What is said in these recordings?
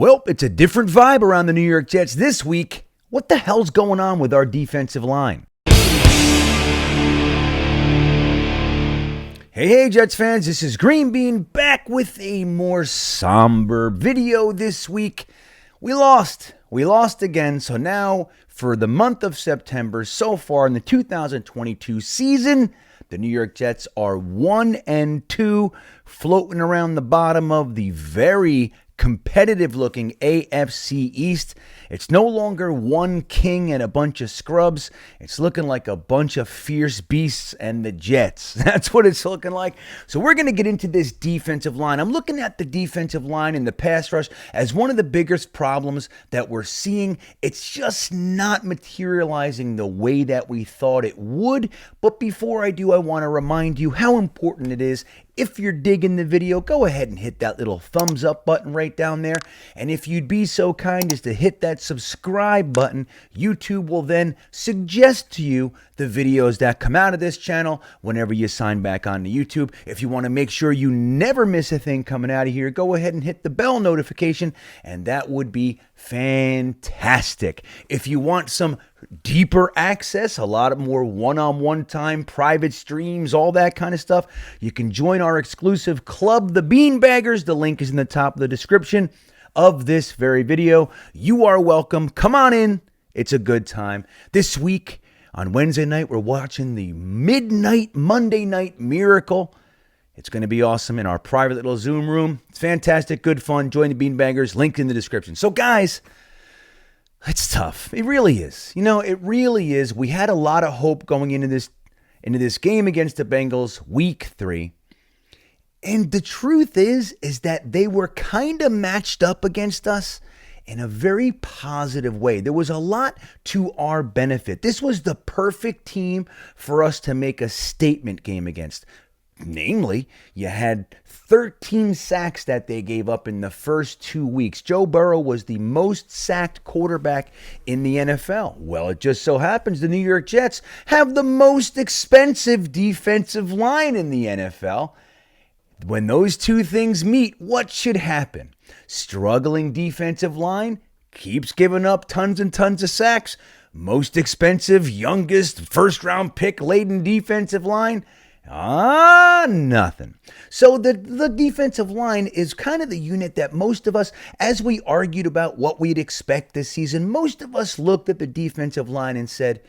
Well, it's a different vibe around the New York Jets this week. What the hell's going on with our defensive line? Hey, Jets fans, this is GreenBean back with a more somber video this week. We lost again, so now for the month of September, so far in the 2022 season, the New York Jets are 1-2, floating around the bottom of the very competitive-looking AFC East. It's no longer one king and a bunch of scrubs. It's looking like a bunch of fierce beasts and the Jets. That's what it's looking like. So we're going to get into this defensive line. I'm looking at the defensive line and the pass rush as one of the biggest problems that we're seeing. It's just not materializing the way that we thought it would. But before I do, I want to remind you how important it is. If you're digging the video, go ahead and hit that little thumbs up button right down there. And if you'd be so kind as to hit that subscribe button, YouTube will then suggest to you the videos that come out of this channel whenever you sign back on to YouTube. If you want to make sure you never miss a thing coming out of here, go ahead and hit the bell notification, and that would be fantastic. If you want some deeper access, a lot more one-on-one time, private streams, all that kind of stuff, you can join our exclusive club, the Beanbaggers. The link is in the top of the description of this very video. You are welcome. Come on in. It's a good time. This week on Wednesday night, we're watching the midnight Monday Night Miracle. It's going to be awesome in our private little Zoom room. It's fantastic, good fun. Join the Beanbaggers. Link in the description. So guys, it's tough. It really is. You know, it really is. We had a lot of hope going into this game against the Bengals week 3. And the truth is that they were kind of matched up against us in a very positive way. There was a lot to our benefit. This was the perfect team for us to make a statement game against. Namely, you had 13 sacks that they gave up in the first 2 weeks. Joe Burrow was the most sacked quarterback in the NFL. Well, it just so happens the New York Jets have the most expensive defensive line in the NFL. When those two things meet, what should happen? Struggling defensive line keeps giving up tons and tons of sacks. Most expensive, youngest, first-round pick-laden defensive line, nothing. So the defensive line is kind of the unit that most of us, as we argued about what we'd expect this season, most of us looked at the defensive line and said,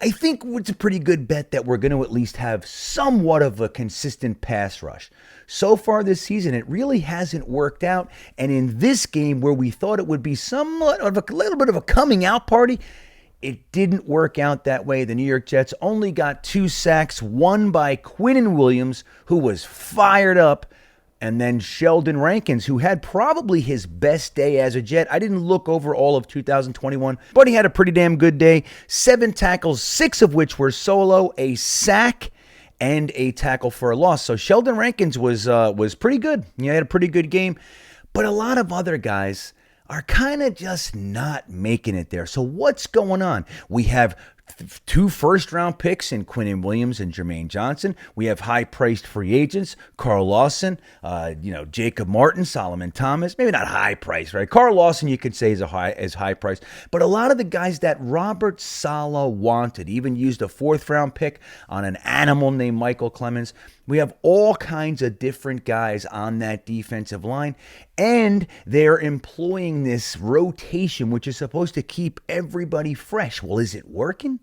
I think it's a pretty good bet that we're going to at least have somewhat of a consistent pass rush. So far this season, it really hasn't worked out. And in this game where we thought it would be somewhat of a little bit of a coming out party, it didn't work out that way. The New York Jets only got 2 sacks, one by Quinnen Williams, who was fired up, and then Sheldon Rankins, who had probably his best day as a Jet. I didn't look over all of 2021, but he had a pretty damn good day. 7 tackles, 6 of which were solo, a sack, and a tackle for a loss. So Sheldon Rankins was pretty good. He had a pretty good game, but a lot of other guys are kind of just not making it there. So what's going on? We have 2 first-round picks in Quinnen Williams and Jermaine Johnson. We have high-priced free agents, Carl Lawson, Jacob Martin, Solomon Thomas. Maybe not high-priced, right? Carl Lawson, you could say, is high-priced. But a lot of the guys that Robert Saleh wanted, even used a 4th-round pick on an animal named Michael Clemens. We have all kinds of different guys on that defensive line, and they're employing this rotation, which is supposed to keep everybody fresh. Well, is it working?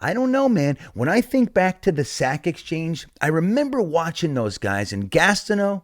I don't know, man. When I think back to the sack exchange, I remember watching those guys, and Gastineau,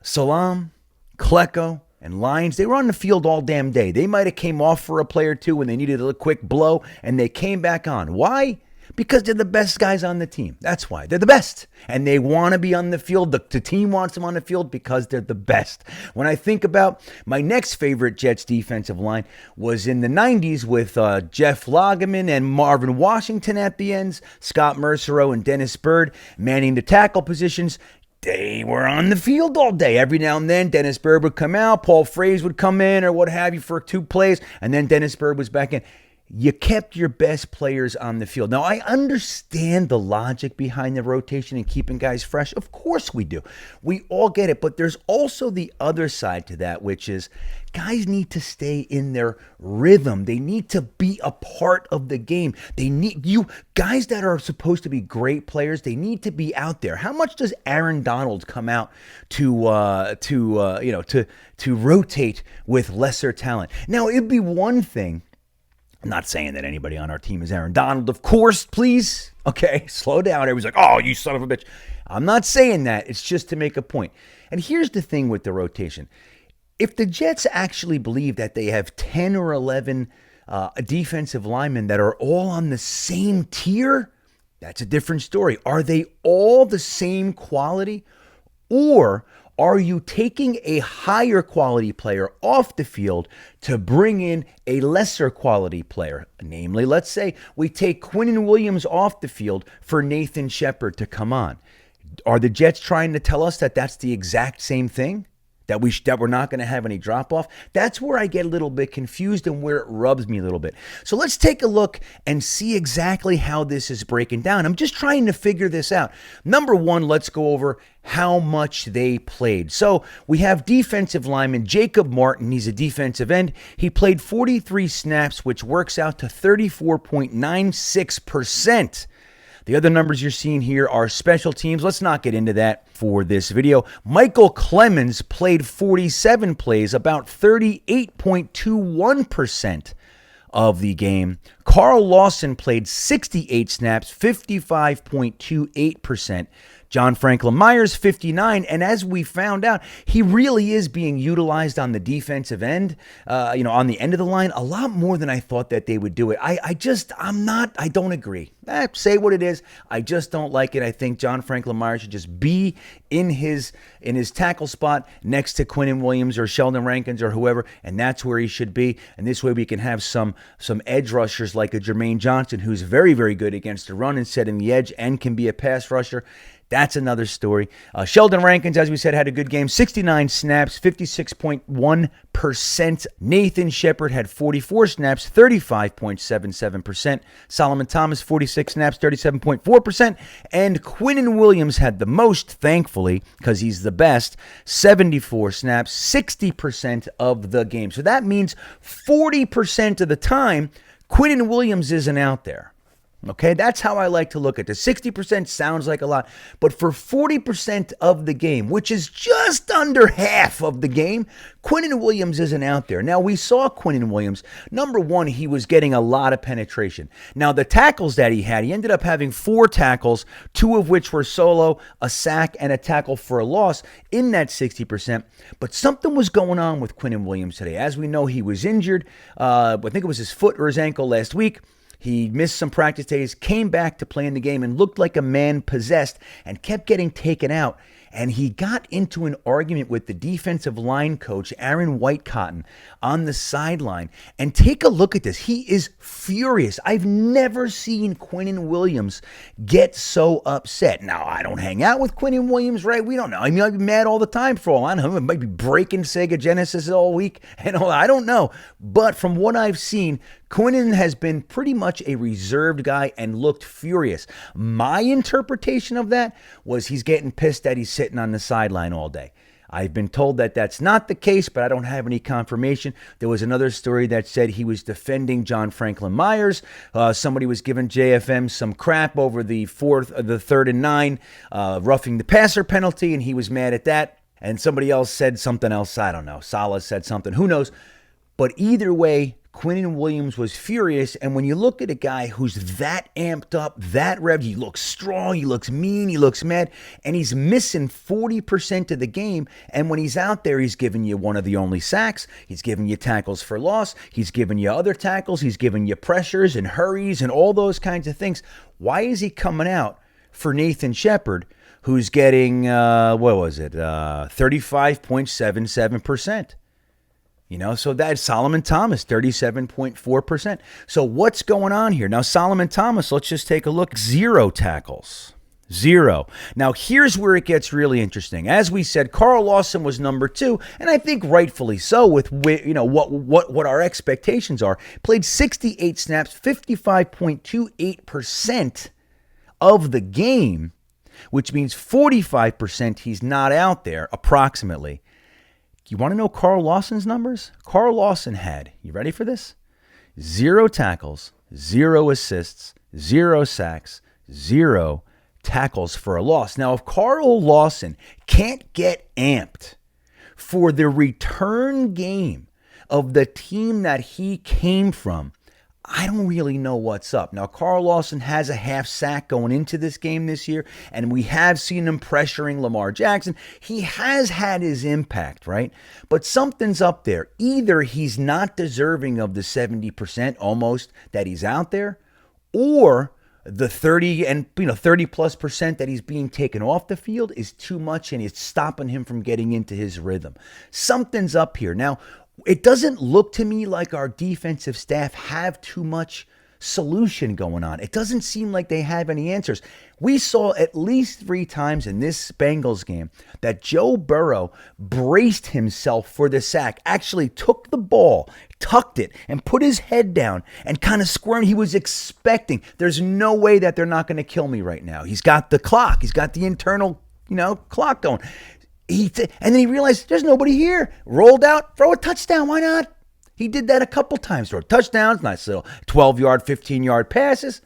Salam, Klecko, and Lyons, they were on the field all damn day. They might have came off for a play or two when they needed a quick blow, and they came back on. Why? Because they're the best guys on the team. That's why. They're the best. And they want to be on the field. The team wants them on the field because they're the best. When I think about my next favorite Jets defensive line was in the 90s with Jeff Lageman and Marvin Washington at the ends, Scott Mercereau and Dennis Byrd manning the tackle positions. They were on the field all day. Every now and then, Dennis Byrd would come out, Paul Fraze would come in or what have you for 2 plays, and then Dennis Byrd was back in. you kept your best players on the field. Now, I understand the logic behind the rotation and keeping guys fresh. Of course we do. We all get it. But there's also the other side to that, which is guys need to stay in their rhythm. They need to be a part of the game. They need guys that are supposed to be great players. They need to be out there. How much does Aaron Donald come out to rotate with lesser talent? Now, it'd be one thing. I'm not saying that anybody on our team is Aaron Donald, of course, please. Okay, slow down. Everybody's like, oh, you son of a bitch. I'm not saying that. It's just to make a point. And here's the thing with the rotation. If the Jets actually believe that they have 10 or 11 defensive linemen that are all on the same tier, that's a different story. Are they all the same quality? Or are you taking a higher quality player off the field to bring in a lesser quality player? Namely, let's say we take Quinnen Williams off the field for Nathan Shepard to come on. Are the Jets trying to tell us that that's the exact same thing? That we're not going to have any drop-off? That's where I get a little bit confused and where it rubs me a little bit. So let's take a look and see exactly how this is breaking down. I'm just trying to figure this out. Number one, let's go over how much they played. So we have defensive lineman Jacob Martin. He's a defensive end. He played 43 snaps, which works out to 34.96%. The other numbers you're seeing here are special teams. Let's not get into that for this video. Michael Clemens played 47 plays, about 38.21% of the game. Carl Lawson played 68 snaps, 55.28%. John Franklin Myers, 59. And as we found out, he really is being utilized on the defensive end, on the end of the line, a lot more than I thought that they would do it. I don't agree. Say what it is. I just don't like it. I think John Franklin Myers should just be in his tackle spot next to Quinnen Williams or Sheldon Rankins or whoever, and that's where he should be. And this way we can have some edge rushers like a Jermaine Johnson, who's very, very good against the run and setting the edge and can be a pass rusher. That's another story. Sheldon Rankins, as we said, had a good game. 69 snaps, 56.1%. Nathan Shepard had 44 snaps, 35.77%. Solomon Thomas, 46 snaps, 37.4%. And Quinnen Williams had the most, thankfully, because he's the best, 74 snaps, 60% of the game. So that means 40% of the time, Quinnen Williams isn't out there. Okay, that's how I like to look at this. 60% sounds like a lot, but for 40% of the game, which is just under half of the game, Quinnen Williams isn't out there. Now, we saw Quinnen Williams. Number one, he was getting a lot of penetration. Now, the tackles that he had, he ended up having 4 tackles, 2 of which were solo, a sack, and a tackle for a loss in that 60%. But something was going on with Quinnen Williams today. As we know, he was injured. I think it was his foot or his ankle last week. He missed some practice days, came back to play in the game, and looked like a man possessed and kept getting taken out. And he got into an argument with the defensive line coach, Aaron Whitecotton, on the sideline. And take a look at this. He is furious. I've never seen Quinnen Williams get so upset. Now, I don't hang out with Quinnen Williams, right? We don't know. I mean, I'd be mad all the time for all I know. I might be breaking Sega Genesis all week and all. I don't know. But from what I've seen, Quinnen has been pretty much a reserved guy and looked furious. My interpretation of that was he's getting pissed that he's sitting on the sideline all day. I've been told that that's not the case, but I don't have any confirmation. There was another story that said he was defending John Franklin Myers. Somebody was giving JFM some crap over the 3rd and 9, roughing the passer penalty, and he was mad at that. And somebody else said something else. I don't know. Salah said something. Who knows? But either way, Quinnen Williams was furious, and when you look at a guy who's that amped up, that revved, he looks strong, he looks mean, he looks mad, and he's missing 40% of the game, and when he's out there, he's giving you one of the only sacks, he's giving you tackles for loss, he's giving you other tackles, he's giving you pressures and hurries and all those kinds of things. Why is he coming out for Nathan Shepard, who's getting, 35.77%? So that's Solomon Thomas, 37.4%. So what's going on here? Now, Solomon Thomas, let's just take a look. 0 tackles. 0. Now, here's where it gets really interesting. As we said, Carl Lawson was number 2, and I think rightfully so with what our expectations are. Played 68 snaps, 55.28% of the game, which means 45% he's not out there, approximately. You want to know Carl Lawson's numbers? Carl Lawson had, you ready for this? 0 tackles, 0 assists, 0 sacks, 0 tackles for a loss. Now, if Carl Lawson can't get amped for the return game of the team that he came from, I don't really know what's up. Now, Carl Lawson has a half sack going into this game this year, and we have seen him pressuring Lamar Jackson. He has had his impact, right? But something's up there. Either he's not deserving of the 70% almost that he's out there, or the 30 plus percent that he's being taken off the field is too much, and it's stopping him from getting into his rhythm. Something's up here. Now, it doesn't look to me like our defensive staff have too much solution going on. It doesn't seem like they have any answers. We saw at least 3 times in this Bengals game that Joe Burrow braced himself for the sack, actually took the ball, tucked it, and put his head down and kind of squirmed. He was expecting, there's no way that they're not going to kill me right now. He's got the clock. He's got the internal, clock going. And then he realized there's nobody here. Rolled out, throw a touchdown. Why not? He did that a couple times. Throw touchdowns, nice little 12-yard, 15-yard passes.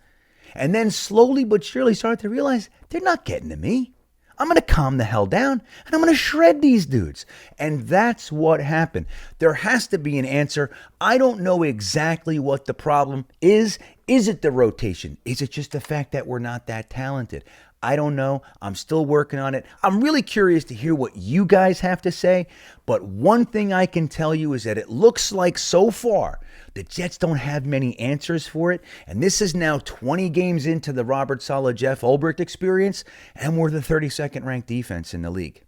And then slowly but surely started to realize they're not getting to me. I'm going to calm the hell down, and I'm going to shred these dudes. And that's what happened. There has to be an answer. I don't know exactly what the problem is. Is it the rotation? Is it just the fact that we're not that talented? I don't know. I'm still working on it. I'm really curious to hear what you guys have to say. But one thing I can tell you is that it looks like so far the Jets don't have many answers for it. And this is now 20 games into the Robert Saleh, Jeff Ulbrich experience, and we're the 32nd ranked defense in the league.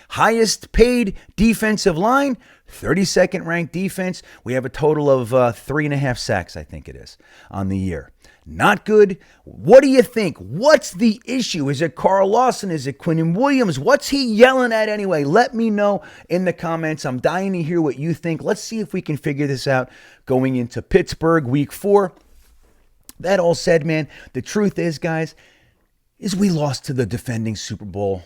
Highest paid defensive line, 32nd ranked defense. We have a total of 3.5 sacks, I think it is, on the year. Not good. What do you think? What's the issue? Is it Carl Lawson? Is it Quinnen Williams? What's he yelling at anyway? Let me know in the comments. I'm dying to hear what you think. Let's see if we can figure this out going into Pittsburgh week 4. That all said, man, the truth is, guys, is we lost to the defending Super Bowl,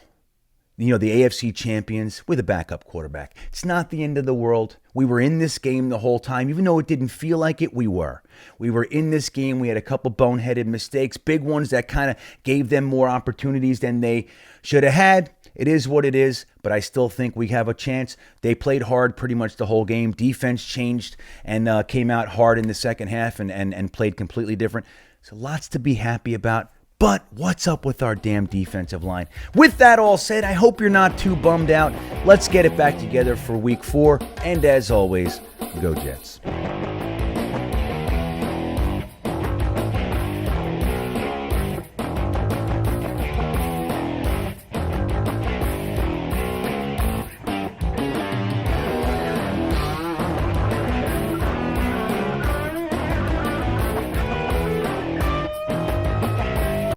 the AFC champions with a backup quarterback. It's not the end of the world. We were in this game the whole time. Even though it didn't feel like it, we were. We were in this game. We had a couple boneheaded mistakes, big ones that kind of gave them more opportunities than they should have had. It is what it is, but I still think we have a chance. They played hard pretty much the whole game. Defense changed and came out hard in the second half and played completely different. So lots to be happy about. But what's up with our damn defensive line? With that all said, I hope you're not too bummed out. Let's get it back together for week 4. And as always, go Jets.